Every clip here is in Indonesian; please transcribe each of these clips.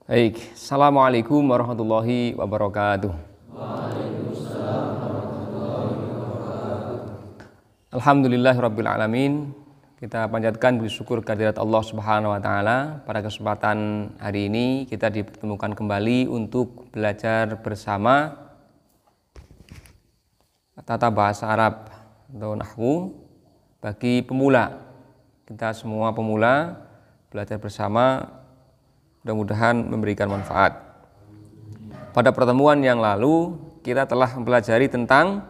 Baik, Assalamualaikum warahmatullahi wabarakatuh. Alhamdulillahirabbil alamin. Kita panjatkan puji syukur kehadirat Allah Subhanahu wa taala. Pada kesempatan hari ini kita dipertemukan kembali untuk belajar bersama tata bahasa Arab atau nahwu bagi pemula. Kita semua pemula belajar bersama, mudah-mudahan memberikan manfaat. Pada pertemuan yang lalu kita telah mempelajari tentang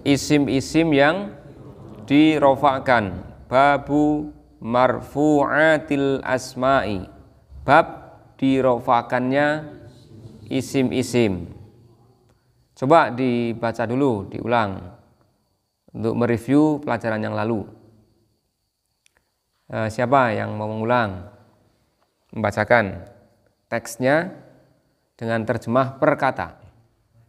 isim-isim yang dirofakkan. Babu marfu'atil asma'i, bab dirofakkannya isim-isim. Coba dibaca dulu, diulang untuk mereview pelajaran yang lalu. Siapa yang mau mengulang, membacakan teksnya dengan terjemah per kata?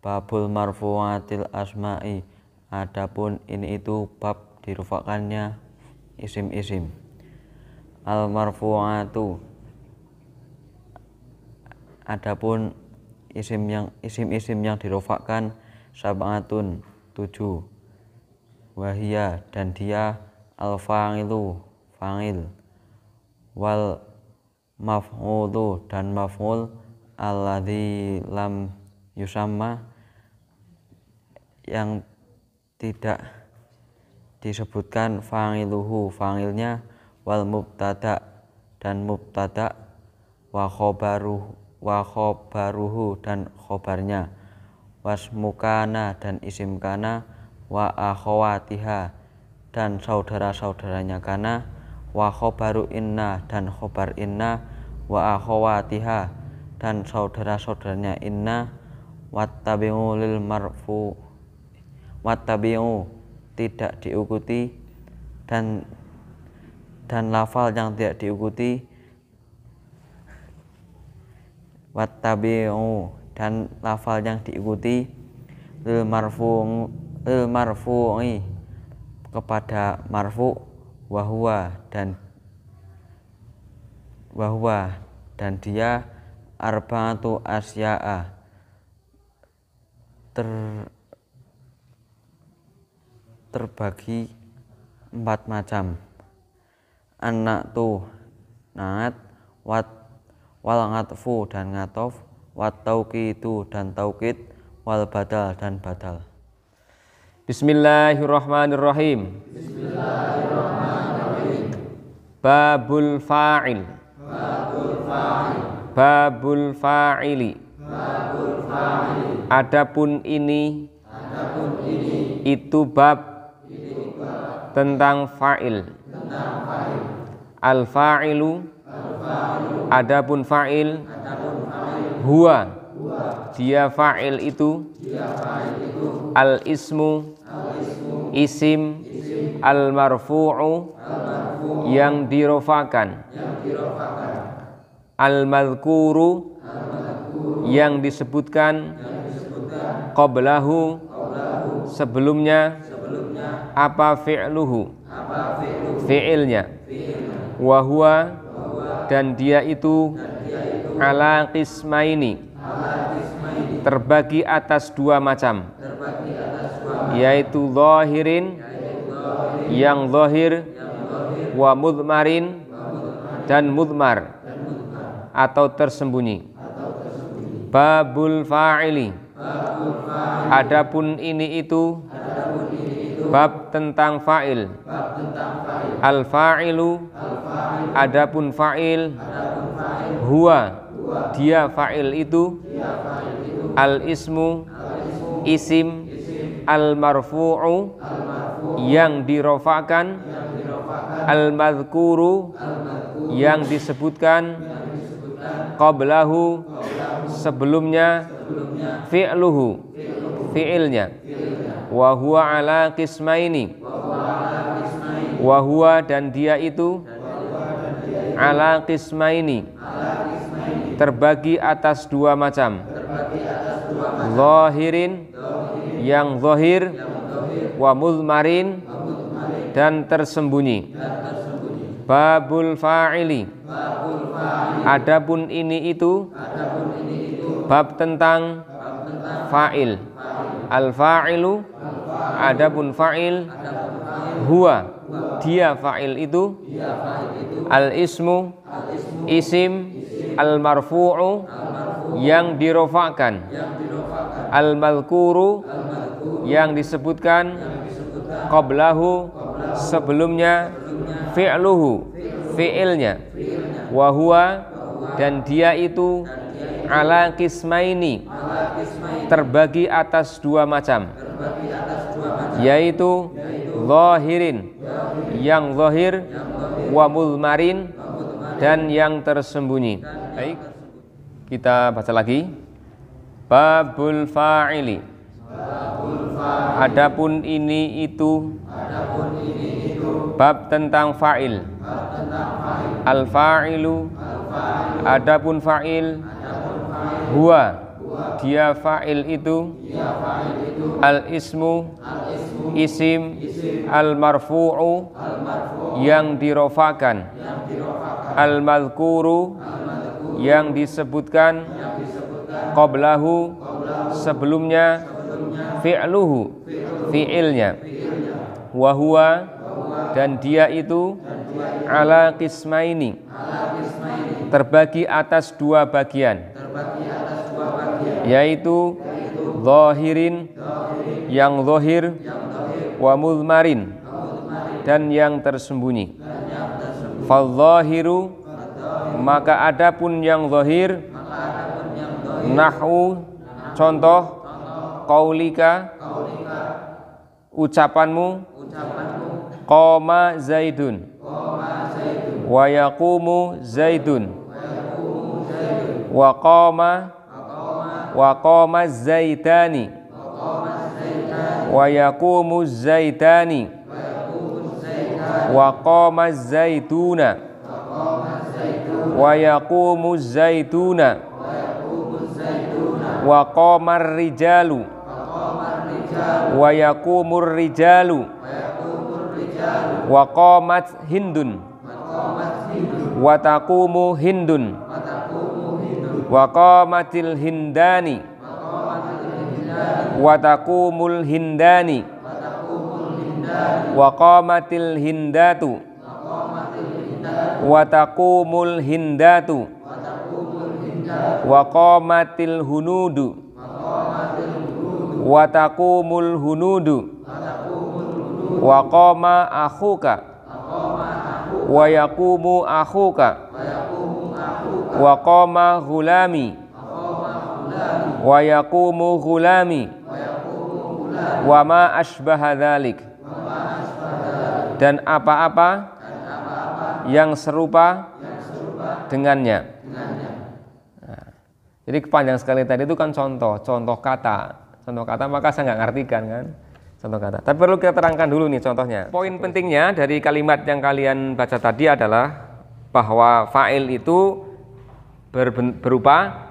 Babul marfu'atil asma'i, adapun ini itu bab dirufakkannya isim-isim. Al marfu'atu, adapun isim-isim yang dirufakkan sab'atun 7. Wahia, dan dia al fa'ilu, fa'il, wal maf'ulu, dan maf'ul, alladzi lam yusamma, yang tidak disebutkan fa'iluhu, fa'ilnya, wal mubtada, dan mubtada, wa khobaruhu, dan khobarnya, wasmukana, dan isim kana, wa akhawatiha, dan saudara-saudaranya kana, wa khobaru inna, dan khobar inna, wa akhawatiha, dan saudara-saudaranya inna, wattabi'u lil marfu, wattabi'u, tidak diikuti, dan lafal yang tidak diikuti, wattabi'u, dan lafal yang diikuti, lil marfu'i, kepada marfu', wahwa, dan dia arba'atu asya'a, terbagi 4 macam. An-na'tu, na'at, wal ngatfu, dan ngatof, wat tauqidu, dan tauqid, wal badal, dan badal. Bismillahirrahmanirrahim. Babul fa'il. Babul fa'ili. Adapun ini itu bab tentang fa'il. Al-fa'ilu, adapun fa'il, huwa, dia fa'il itu, al-ismu, isim, al-marfu'u, yang dirofakan, al-madhkuru, yang disebutkan, qablahu, sebelumnya, apa fi'luhu, fi'ilnya, wahwa, dan dia itu, ala qismaini, terbagi atas 2 macam, yaitu zahirin, yang zahir, wa mudmarin, dan mudmar, atau tersembunyi. Babul fa'ili, adapun ini itu bab tentang fa'il. Al-fa'ilu, adapun fa'il, huwa, dia fa'il itu, al-ismu, isim, al-marfu'u, yang dirofakan, al-madhkuru, yang disebutkan, qablahu, sebelumnya, fi'luhu, fi'ilnya, wa huwa ala qismaini, wa huwa, dan dia itu, ala qismaini, terbagi atas 2 macam, zahirin, yang zahir, wa mudmarin, dan tersembunyi. Babul fa'ili. Adapun ini itu bab tentang fa'il. Al fa'ilu, adapun fa'il, huwa, dia fa'il itu, al ismu, isim, al marfu'u, yang dirofakkan, al malkuru, yang disebutkan, qablahu, sebelumnya, fi'luhu, fi'ilnya, wa huwa, dan dia itu, ala qismaini, terbagi atas dua macam, yaitu zahirin, yang zahir, wa mudmarin, dan yang tersembunyi. Baik, kita baca lagi. Babul fa'ili. Adapun ini itu bab tentang fa'il. Al fa'ilu, adapun fa'il, huwa, dia fa'il itu, al ismu, isim, al marfu'u, yang dirofakan, al madhkuru, yang disebutkan, qablahu, sebelumnya, fi'luhu, fi'ilnya, wa huwa, dan dia itu, ala qismaini, terbagi atas dua bagian, yaitu zahirin, yang zahir, wa mudmarin, dan yang tersembunyi. Fadzahiru, maka adapun yang zahir, nahwu, contoh, qaulika, ucapanmu, qama zaidun, wa yaqumu zaidun, wa qama zaitani, wa yaqumu zaitani, wa qama zaituna, wa yaqumu zaituna, wa qamar rijalu, wa yaqumur rijalu, wa qamat hindun, wa taqumu hindun, wa qamatil hindani, wa taqumul hindani, wa qamatil hindatu, wa taqumul hindatu, wa qamatil hunudu, wa taqumul hunudu, wa qama akhuka, wa yaqumu akhuka, wa qama ghulami, wa yaqumu ghulami, wa ma asbaha dzalik, dan apa-apa yang serupa dengannya. Nah, jadi panjang sekali tadi itu kan contoh kata, maka saya nggak ngartikan kan contoh kata. Tapi perlu kita terangkan dulu nih contohnya. Poin pentingnya dari kalimat yang kalian baca tadi adalah bahwa fa'il itu berupa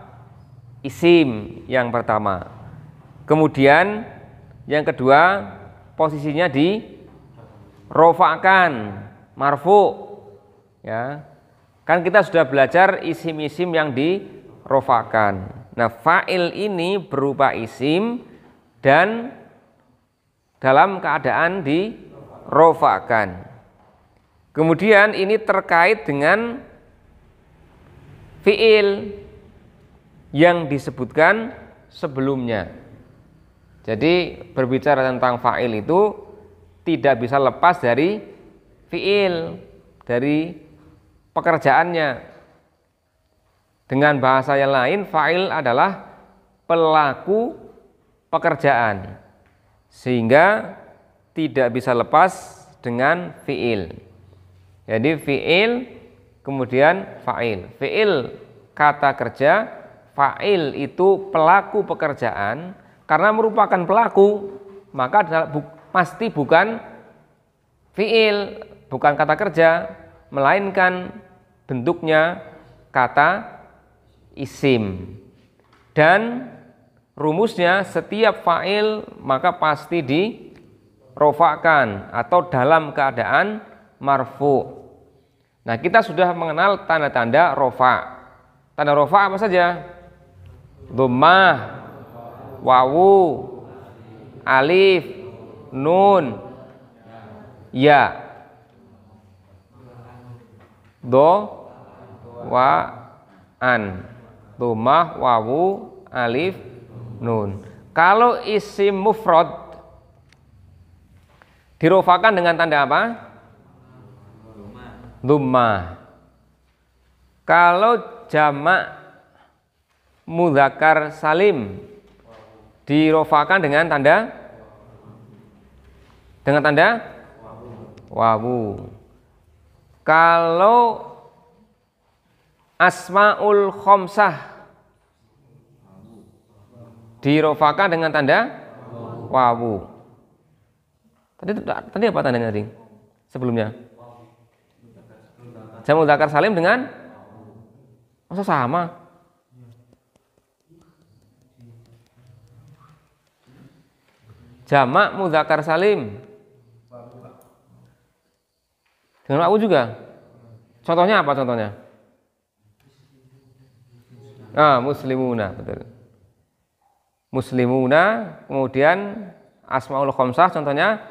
isim yang pertama. Kemudian yang kedua posisinya di rofakan, marfu. Ya, kan kita sudah belajar isim-isim yang dirofakan. Nah, fa'il ini berupa isim dan dalam keadaan dirofakan. Kemudian ini terkait dengan fi'il yang disebutkan sebelumnya. Jadi berbicara tentang fa'il itu tidak bisa lepas dari fi'il, dari pekerjaannya. Dengan bahasa yang lain, fa'il adalah pelaku pekerjaan, sehingga tidak bisa lepas dengan fi'il. Jadi fi'il kemudian fa'il. Fi'il kata kerja, fa'il itu pelaku pekerjaan. Karena merupakan pelaku, maka pasti bukan fi'il, bukan kata kerja, melainkan bentuknya kata isim. Dan rumusnya setiap fa'il maka pasti dirofakan atau dalam keadaan marfu. Nah, kita sudah mengenal tanda-tanda rofa. Tanda rofa apa saja? Dhammah, wawu, alif, nun, ya. Do, wa, an. Dhammah, wawu, alif, nun. Kalau isim mufrad dirofakan dengan tanda apa? Dhammah. Kalau jamak mudzakkar salim dirofakan dengan tanda wawu. Kalau asmaul khamsah dirofakan dengan tanda wawu. Tadi apa tandanya tadi? Sebelumnya. Jamak mudzakkar salim dengan masa sama? Jamak mudzakkar salim dengan wawu juga. Contohnya apa contohnya? Muslimuna, betul. Muslimuna, kemudian asmaul khamsah contohnya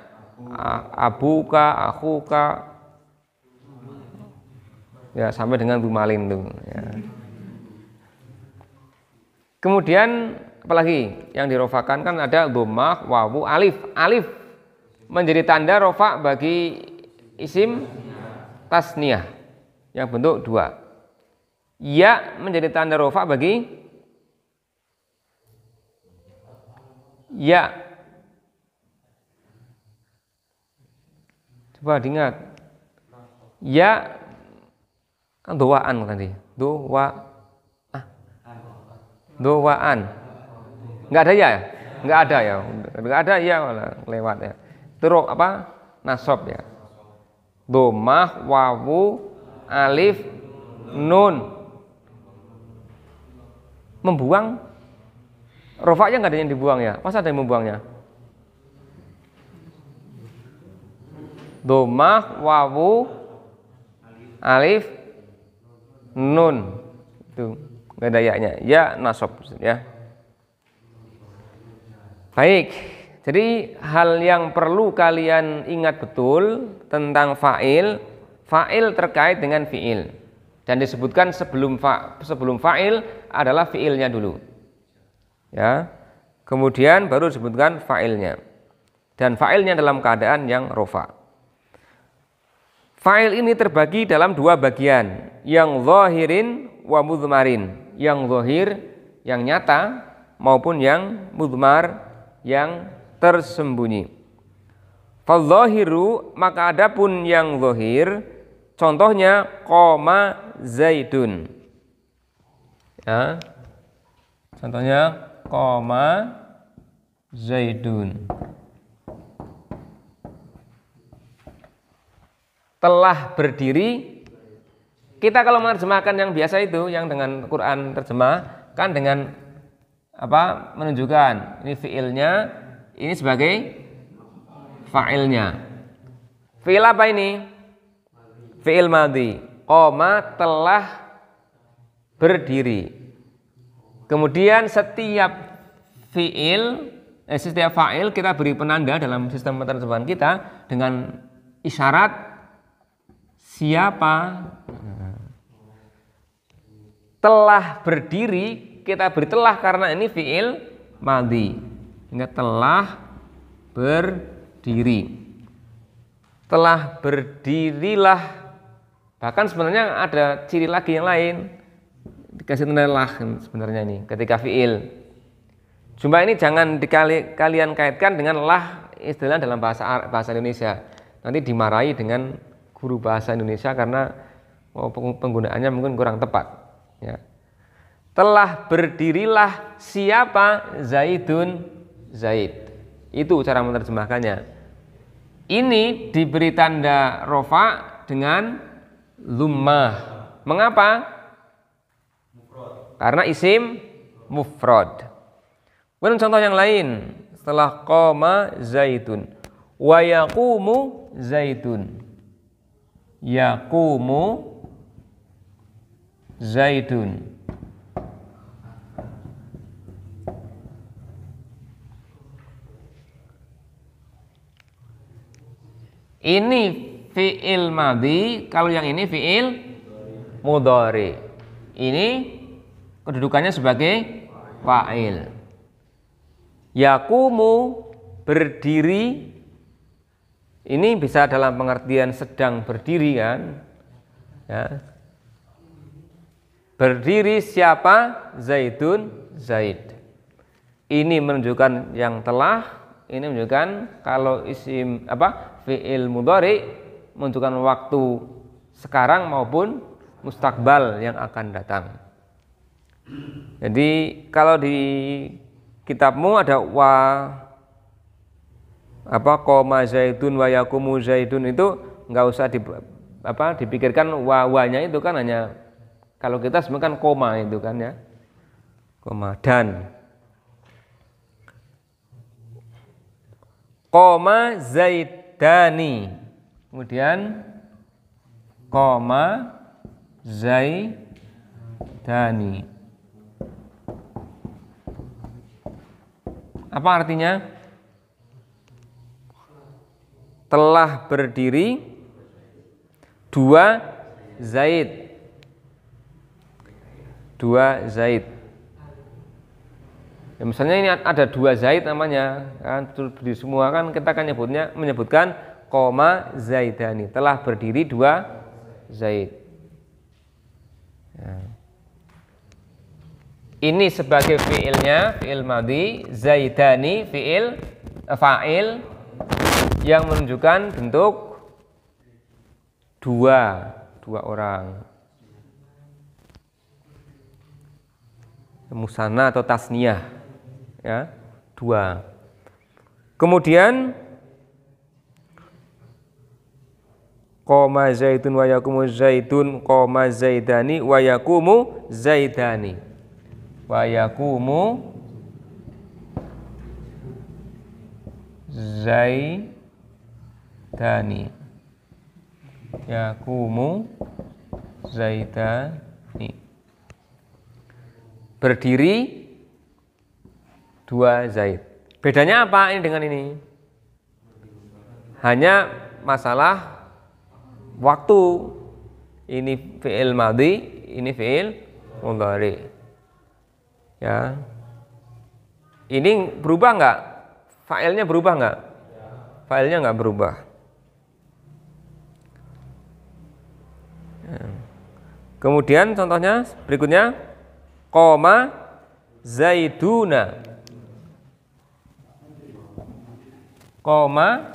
abuka, akhuka, ya sampai dengan dumalin tuh. Ya. Kemudian apalagi yang dirofakan kan ada dhammah, wawu, alif. Alif menjadi tanda rofa bagi isim tasniyah yang bentuk 2. Ya menjadi tanda rofa bagi ya. Coba diingat. Ya kan doaan tadi. Doaan. Enggak ada ya? Enggak ada ya. Enggak ada ya malah lewat ya. Terus apa? Nasab ya. Dhammah, wawu, alif, nun. Membuang rofaknya enggak ada yang dibuang ya. Pas ada yang membuangnya. Dhammah, wawu, alif, nun. Itu enggak ada ya-nya. Ya nasab ya. Baik, jadi hal yang perlu kalian ingat betul tentang fa'il terkait dengan fi'il. Dan disebutkan sebelum fa'il adalah fi'ilnya dulu. Ya. Kemudian baru disebutkan fa'ilnya. Dan fa'ilnya dalam keadaan yang rofa. Fa'il ini terbagi dalam 2 bagian, yang zahirin wa mudhmarin. Yang zahir, yang nyata, maupun yang mudhmar, yang tersembunyi. Fadzahiru, maka adapun yang zahir, contohnya qoma zaidun. Ya. Contohnya qoma zaidun. Telah berdiri. Kita kalau menerjemahkan yang biasa itu, yang dengan Quran terjemah kan dengan apa? Menunjukkan ini fiilnya, ini sebagai fa'ilnya. Fiil apa ini? Fiil madhi. Qoma telah berdiri. Kemudian setiap fa'il kita beri penanda dalam sistem penerjemahan kita dengan isyarat siapa. Telah berdiri kita beri telah karena ini fiil madhi. Ingat, telah berdiri. Telah berdirilah. Bahkan sebenarnya ada ciri lagi yang lain. Dikasih tanda lah sebenarnya ini ketika fiil. Cuma ini jangan kalian kaitkan dengan lah istilah dalam bahasa Indonesia. Nanti dimarahi dengan guru bahasa Indonesia karena penggunaannya mungkin kurang tepat. Ya. Telah berdirilah siapa Zaidun, Zaid. Itu cara menerjemahkannya. Ini diberi tanda rofa dengan lummah. Mengapa? Karena isim mufrad. Kemudian contoh yang lain, setelah qoma zaidun wa yaqumu zaidun. yaqumu Zaidun. Ini fi'il madhi, kalau yang ini fi'il mudhari. Ini kedudukannya sebagai fa'il. Yaqumu berdiri, ini bisa dalam pengertian sedang berdiri kan ya. Berdiri siapa? Zaidun, Zaid. Ini menunjukkan yang telah, ini menunjukkan kalau isim fi'il mudhari menunjukkan waktu sekarang maupun mustakbal yang akan datang. Jadi kalau di kitabmu ada koma Zaidun wa yaqumu Zaidun, itu nggak usah dipikirkan wanya itu kan hanya, kalau kita sebenarnya kan koma itu kan ya, koma dan koma Zaidani, kemudian koma Zaidani. Apa artinya? Telah berdiri dua Zaid. Dua Zaid. Ya, misalnya ini ada dua Zaid namanya, kan berdiri semua kan kita akan menyebutkan koma Zaidani, telah berdiri dua Zaid. Ya. Ini sebagai fiilnya, fiil madhi, Zaidani fiil fa'il yang menunjukkan bentuk dua orang. Musanna atau tasniyah ya, dua. Kemudian qoma Zaidun wa yaqumu Zaidun, qoma Zaidani wa yaqumu Zaidani, wa yaqumu Zaidani, yaqumu Zaidani. Berdiri dua Zaid. Bedanya apa ini dengan ini? Hanya masalah waktu. Ini fi'il madhi, ini fi'il mudhari. Ya. Ini berubah enggak? Fa'ilnya berubah enggak? Fa'ilnya enggak berubah. Ya. Kemudian contohnya berikutnya, qoma Zaiduna, qoma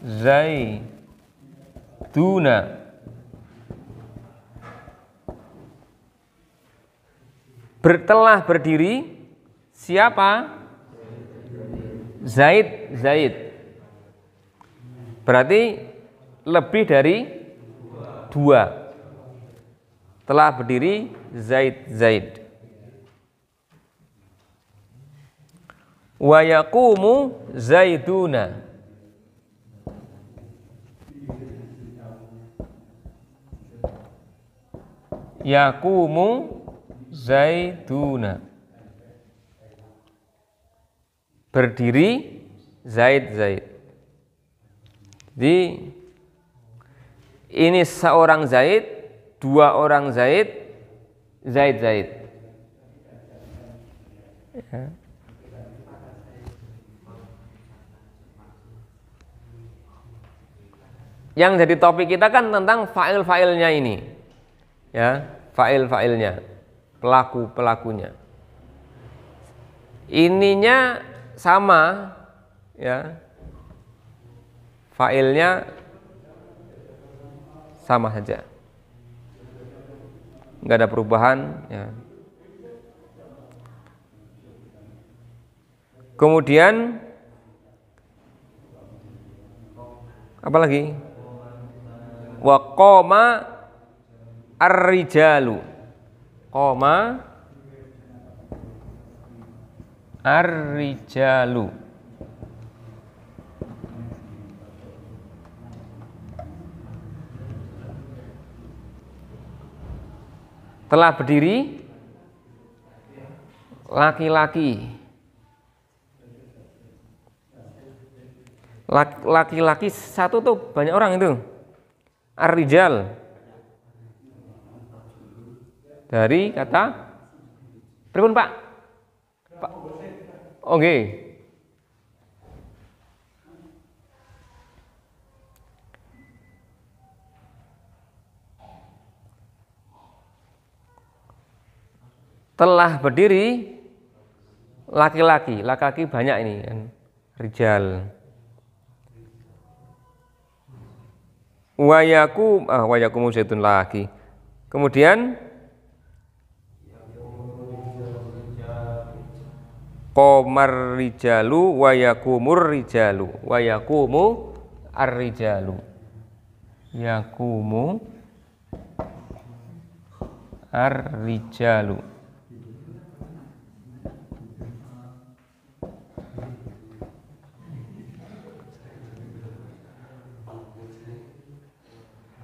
Zaiduna. Telah berdiri siapa? Zaid, Zaid. Berarti lebih dari dua. Telah berdiri Zaid, Zaid. Wa yaqumu Zaiduna. Yaqumu Zaiduna. Berdiri Zaid, Zaid. Jadi ini seorang Zaid, dua orang Zaid, Zaid, Zaid. Ya. Yang jadi topik kita kan tentang fa'il-fa'ilnya ini. Ya, fa'il-fa'ilnya, pelaku-pelakunya. Ininya sama ya. Fa'ilnya sama saja. Enggak ada perubahan ya. Kemudian apa lagi? Wa qoma ar-rijalu. Qoma ar-rijalu. telah berdiri laki-laki. Laki-laki satu tuh banyak orang itu. Ar-rijal. Dari kata pripun Pak? Pak. Oke. Telah berdiri laki-laki. Laki-laki banyak ini kan. Rijal. Wayakumu zaitun lagi. Kemudian qomar rijalu wayakumur rijalu. Wayakumu ar-rijalu. Yakumu ar-rijalu.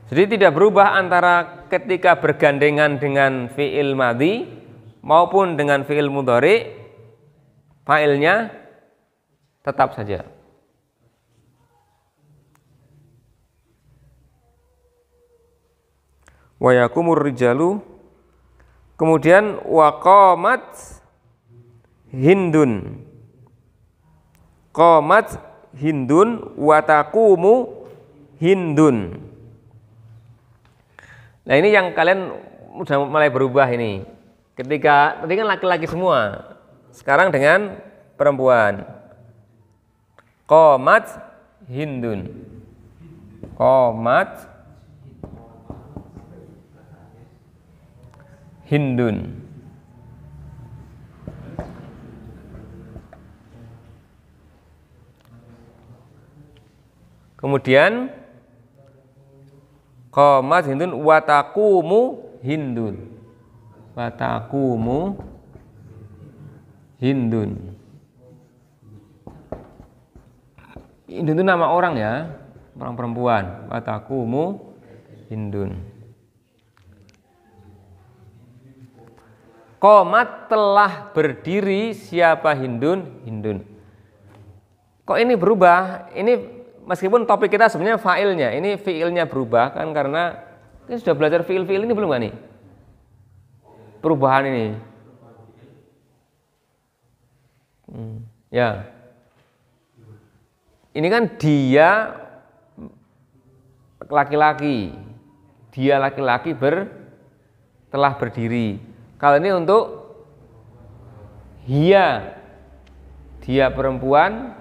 Jadi tidak berubah antara ketika bergandengan dengan fi'il madhi maupun dengan fi'il mudhari, fa'ilnya tetap saja. Wa yakumur rijalu. Kemudian waqamat hindun. Qamat hindun wa taqumu hindun. Nah ini yang kalian sudah mulai berubah ini. Ketika tadi kan laki-laki semua, sekarang dengan perempuan. Qamat hindun. Qamat hindun. Kemudian qamat hindun wa taqumu hindun. Wa taqumu hindun. Hindun itu nama orang ya, orang perempuan. Wa taqumu hindun. Qamat telah berdiri siapa hindun? Hindun. Kok ini berubah? Ini meskipun topik kita sebenarnya fa'ilnya, ini fi'ilnya berubah kan karena kita sudah belajar fi'il-fi'il ini belum kan nih? Perubahan ini. Ya. Ini kan dia laki-laki. Dia laki-laki telah berdiri. Kalau ini untuk dia perempuan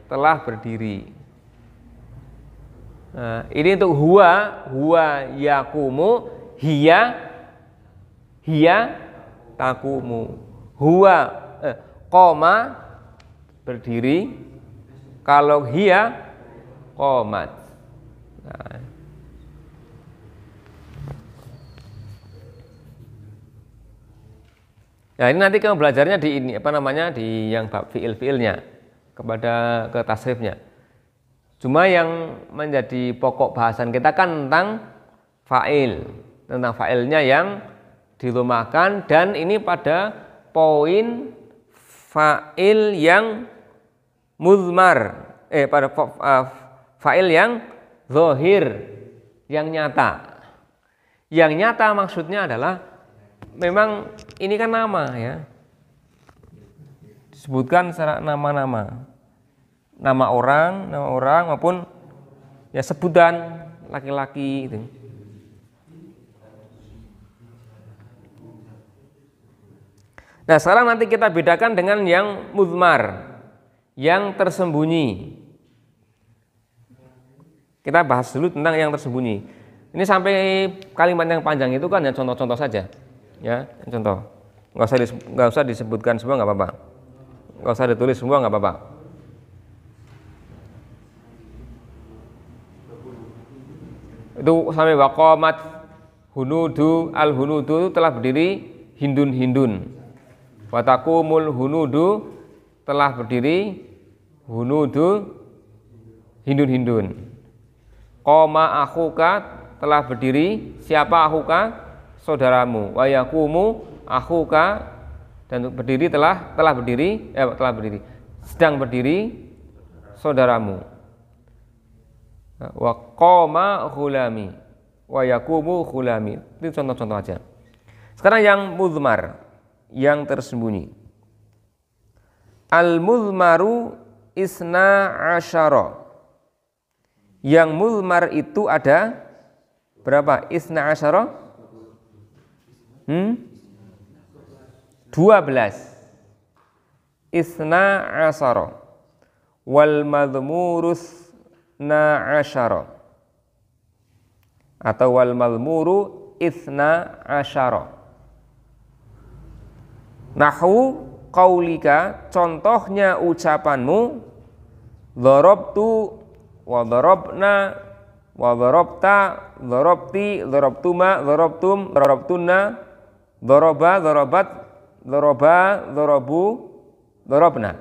telah berdiri. Nah, ini untuk huwa yakumu, hiya takumu. Huwa qoma berdiri, kalau hiya qomat. Nah, ini nanti kamu belajarnya di ini di yang bab fiil-fiilnya ke tasrifnya. Cuma yang menjadi pokok bahasan kita kan tentang fa'il, tentang fa'ilnya yang dirumahkan, dan ini pada poin fa'il yang muzmar, pada fa'il yang zahir, yang nyata. Yang nyata maksudnya adalah memang ini kan nama ya, disebutkan secara nama orang maupun ya sebutan laki-laki itu. Nah sekarang nanti kita bedakan dengan yang muzmar, yang tersembunyi. Kita bahas dulu tentang yang tersembunyi. Ini sampai kalimat yang panjang itu kan ya contoh-contoh saja, ya contoh. Nggak usah disebutkan semua, nggak apa-apa. Nggak usah ditulis semua, nggak apa-apa. Itu sampai waqamat hunudu, al hunudu telah berdiri hindun. Watakumul hunudu telah berdiri hunudu hindun. Qoma akhuka telah berdiri siapa akhuka? saudaramu, wa yaqumu akhuka, dan berdiri telah berdiri sedang berdiri saudaramu. Wa qama ghulami, wa yaqumu ghulami. Itu contoh-contoh aja. Sekarang yang mudmar, yang tersembunyi. Al-mudmaru isna asyara. Yang mudmar itu ada berapa? Isna asyara? 12. Isna asyara. Wal madmurus na asyara. Atau wal madmuru isna asyara. Nahwu qaulika, contohnya ucapanmu, dharabtu wa dharabna wa dharabta, dharabti, dharabtuma, dharabtum, dharabtunna, dharaba, dharabat, dharaba, dharabu, dharabna.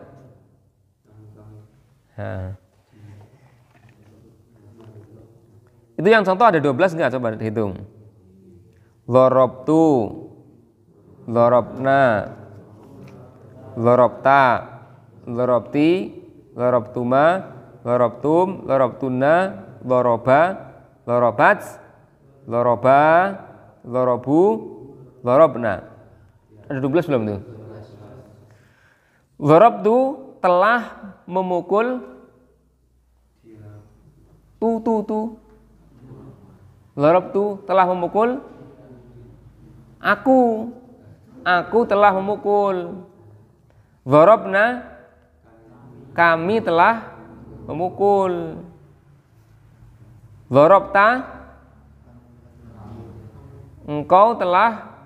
Itu yang contoh ada 12 enggak? Coba dihitung. Dharabtu, dharabna, dharabta, dharabti, dharabtuma, dharabtum, dharabtunna, dharaba, dharabat, dharaba, dharabu, dharabna. Ada 12 belum tuh? Dharabtu telah memukul tu. Dharabtu telah memukul aku telah memukul. Dharabna, kami telah memukul. Dharabta, engkau telah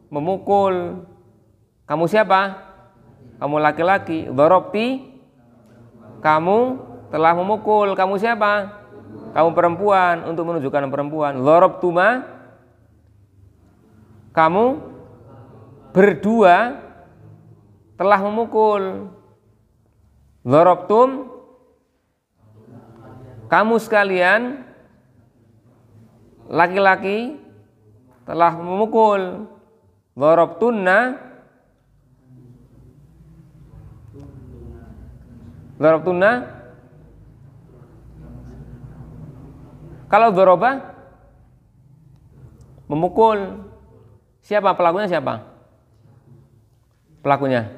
memukul. Kamu siapa? Kamu laki-laki. Dharabti, kamu telah memukul. Kamu siapa? Kamu perempuan, untuk menunjukkan perempuan. Dharabtuma, kamu berdua telah memukul. Dharabtum, kamu sekalian laki-laki telah memukul. Dharabtunna, kalau dharaba memukul, siapa pelakunya? Siapa pelakunya?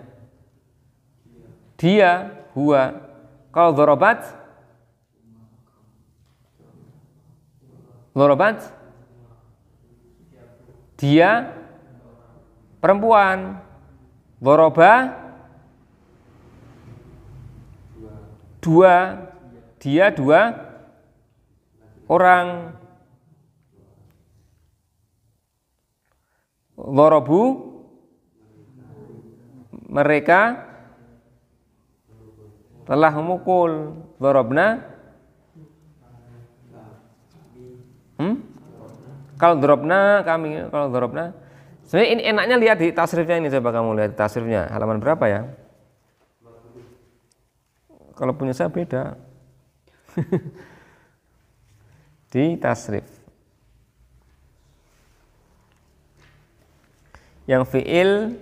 Dia, huwa. Kalau dharabat dia perempuan. Dharaba dia dua orang. Dharabu, mereka telah memukul. Dharabna, kalau dharabna kami, kalau dharabna. Sebenarnya ini enaknya lihat di tasrifnya ini, coba kamu lihat tasrifnya halaman berapa ya? Kalau punya saya beda. Di tasrif. Yang fi'il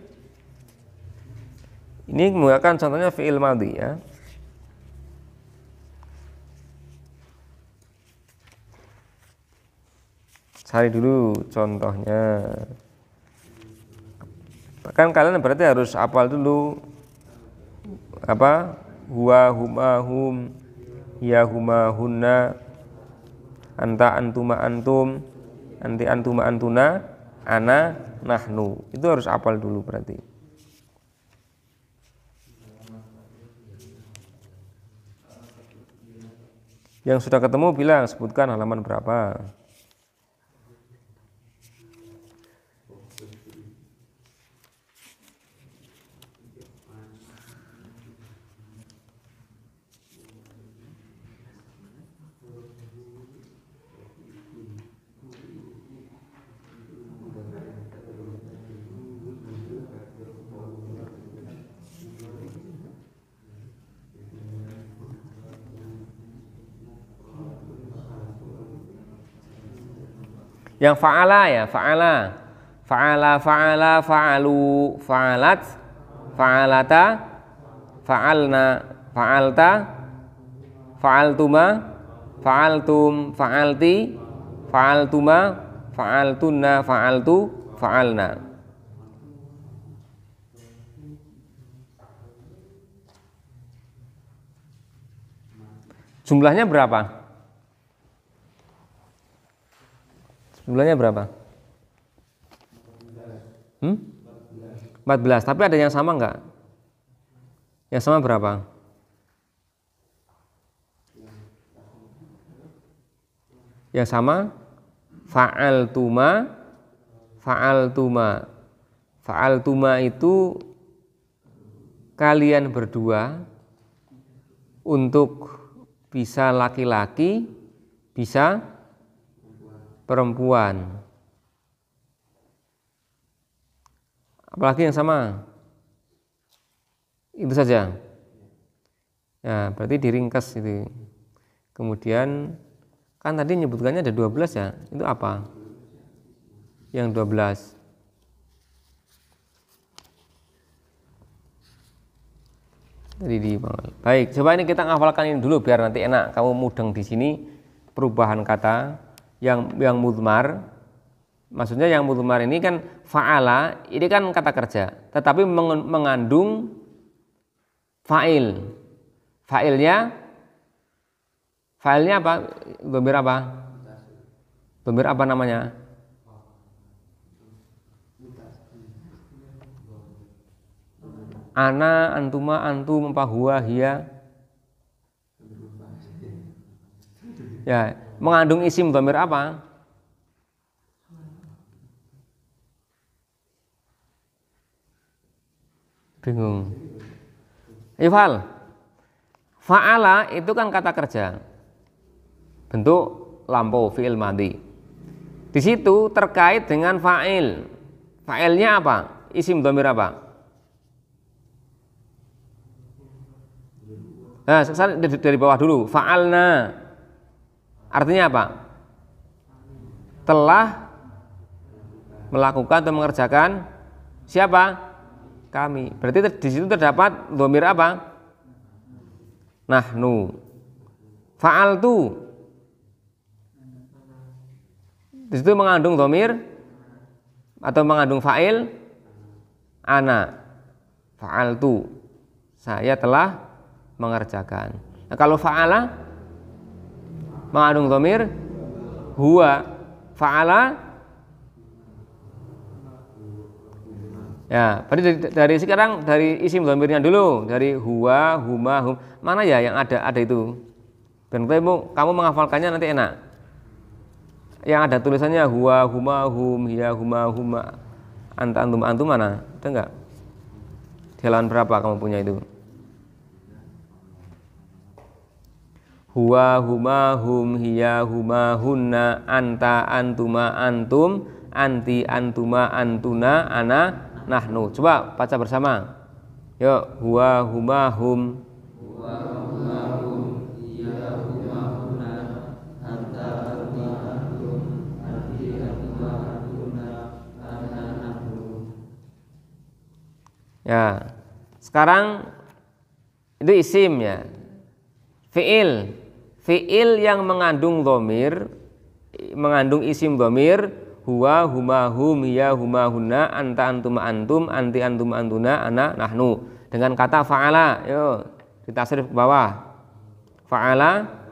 ini menggunakan contohnya fi'il madhi ya. Cari dulu contohnya. Kan kalian berarti harus hafal dulu apa? Huwa, huma, hum, ya, huma, hunna, anta, antuma, antum, anti, antuma, antuna, ana, nahnu. Itu harus hafal dulu berarti. Yang sudah ketemu bilang, sebutkan halaman berapa. Yang fa'ala ya, fa'ala. Fa'ala, fa'ala, fa'alu, fa'alat, fa'alata, fa'alna, fa'alta, fa'altuma, fa'altum, fa'alti, fa'altuma, fa'altunna, fa'altu, fa'alna. Jumlahnya berapa? Jumlahnya berapa? 14. Tapi ada yang sama enggak? Yang sama berapa? Yang sama fa'altuma, fa'altuma. Fa'altuma itu kalian berdua, untuk bisa laki-laki, bisa perempuan. Apalagi yang sama? Itu saja. Ya, berarti diringkas itu. Kemudian kan tadi nyebutkannya ada 12 ya. Itu apa? Yang 12. Jadi baik, coba ini kita ngafalkan ini dulu biar nanti enak, kamu mudeng di sini. Perubahan kata yang mudmar. Maksudnya yang mudmar ini kan fa'ala, ini kan kata kerja, tetapi mengandung fa'il. Fa'ilnya apa? Dhamir apa? Dhamir apa namanya? Ana, antuma, antum, huwa, hiya. Ya, mengandung isim dhamir apa? Bingung. Ifal. Fa'ala itu kan kata kerja. Bentuk lampau, fi'il madhi. Di situ terkait dengan fa'il. Fa'ilnya apa? Isim dhamir apa? Nah, dari bawah dulu. Fa'alna. Artinya apa? Telah melakukan atau mengerjakan siapa? Kami. Berarti di situ terdapat dhamir apa? Nahnu. Fa'altu. Di situ mengandung dhamir atau mengandung fa'il ana. Fa'altu. Saya telah mengerjakan. Nah, kalau fa'ala mengandung dhamir huwa. Fa'ala. Ya, berarti dari sekarang dari isim dhamirnya dulu, dari huwa, huma, hum. Mana ya yang ada itu? Dan kamu menghafalkannya nanti enak. Yang ada tulisannya huwa, huma, hum, hiya, huma, huma, anta, antum mana? Ada enggak? Di halaman berapa kamu punya itu? Huwa, huma, hum, hiya, huma, hunna, anta, antuma, antum, anti, antuma, antuna, ana, nahnu. Coba baca bersama. Yuk, huwa, huma, hum. Huwa, huma, hum, hiya, huma, hunna, anta, antuma, antum, anti, antuma, antuna, ana, nahnu. Ya. Sekarang itu isim ya. Fi'il yang mengandung dhamir, mengandung isim dhamir, huwa, huma, hum, hiya, huma, hunna, anta, antuma, antum, anti, antuma, antuna, ana, nahnu. Dengan kata fa'ala, yuk ditasrif ke bawah. Fa'ala.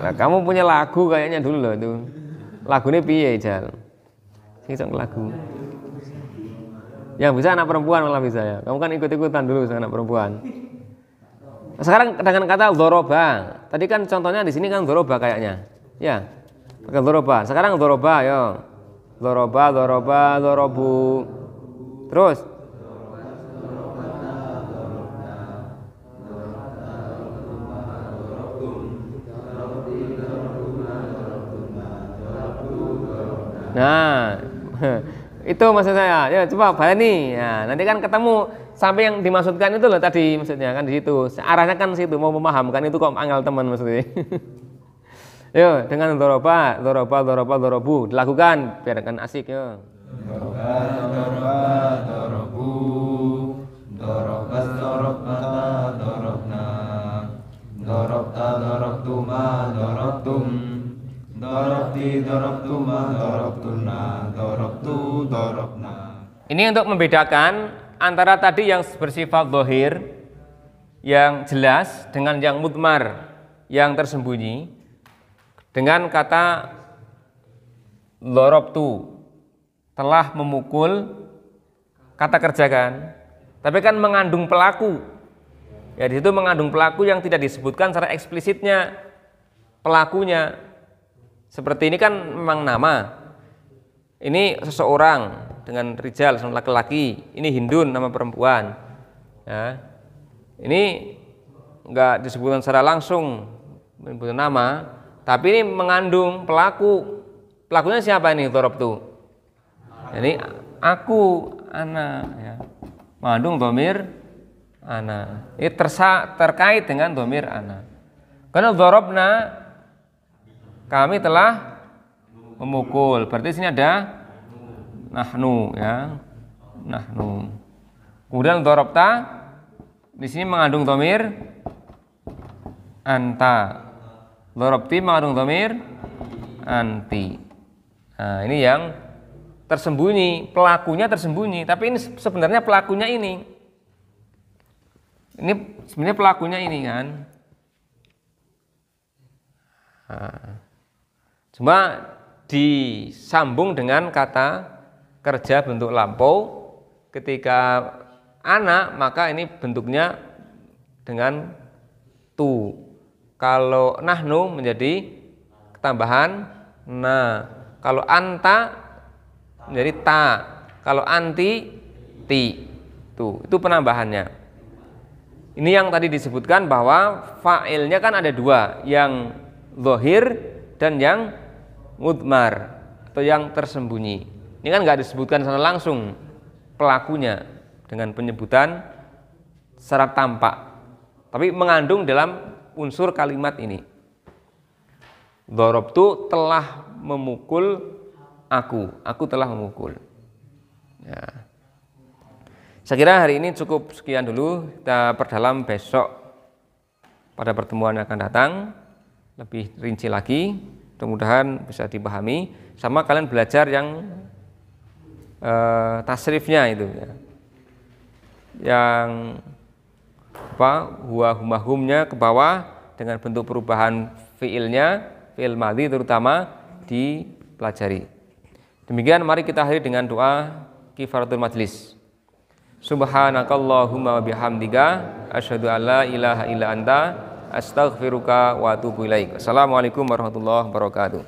Nah, kamu punya lagu kayaknya dulu loh itu. Lagunya piye Jal? Sing lagu. Yang bisa anak perempuan malah bisa ya. Kamu kan ikut-ikutan dulu sama anak perempuan. Sekarang dengan kata dzoroba. Tadi kan contohnya di sini kan dzoroba kayaknya. Ya. Pakai dzoroba. Sekarang dzoroba yo. Dzoroba, dzoroba, dzorobu. Terus nah, Itu maksud saya. Ya coba baleni. Ya, nanti kan ketemu sampai yang dimaksudkan itu loh tadi maksudnya kan di situ. Arahnya kan situ mau memahamkan itu kok angel teman maksudnya. Yo, dengan doroba, dorobu dilakukan biar kan asik yo. Dorobu, dorobas, dorobata, dorobna, dorobta, dorobtuma, dorobtum, dorobti, dorobtuma, dorobtuna, dorobtu, dorobna. Ini untuk membedakan antara tadi yang bersifat zahir yang jelas dengan yang mudmar yang tersembunyi dengan kata dorobtu telah memukul, kata kerjakan, tapi kan mengandung pelaku. Ya di situ mengandung pelaku yang tidak disebutkan secara eksplisitnya pelakunya. Seperti ini kan memang nama. Ini seseorang dengan rijal sama laki-laki. Ini Hindun nama perempuan. Ya. Ini enggak disebutkan secara langsung menyebutkan nama, tapi ini mengandung pelaku. Pelakunya siapa ini dorobtu? Jadi aku anak ya. Mengandung domir anak. Ini terkait dengan domir anak. Karena dorobna kami telah memukul. Berarti sini ada nahnu ya. Nahnu. Kemudian dorobta di sini mengandung domir anta. Dorobti mengandung domir anti. Nah, ini yang tersembunyi, pelakunya tersembunyi, tapi ini sebenarnya pelakunya ini. Ini sebenarnya pelakunya ini kan. Nah, cuma disambung dengan kata kerja bentuk lampau. Ketika anak maka ini bentuknya dengan tu. Kalau nahnu menjadi ketambahan na. Kalau anta menjadi ta. Kalau anti ti. Tuh, itu penambahannya. Ini yang tadi disebutkan bahwa fa'ilnya kan ada dua, yang zahir dan yang mudmar atau yang tersembunyi. Ini kan nggak disebutkan secara langsung pelakunya dengan penyebutan secara tampak, tapi mengandung dalam unsur kalimat ini. Dorobtu telah memukul aku telah memukul. Ya. Saya kira hari ini cukup sekian dulu, kita perdalam besok pada pertemuan yang akan datang lebih rinci lagi, mudah-mudahan bisa dipahami. Sama kalian belajar yang tasrifnya itu ya. Yang huwa humahumnya ke bawah dengan bentuk perubahan fiilnya, fiil madhi terutama dipelajari. Demikian mari kita akhiri dengan doa kifaratul majlis. Subhanakallahumma wa bihamdika asyhadu an la ilaha illa anta astaghfiruka wa atubu ilaik. Assalamualaikum warahmatullahi wabarakatuh.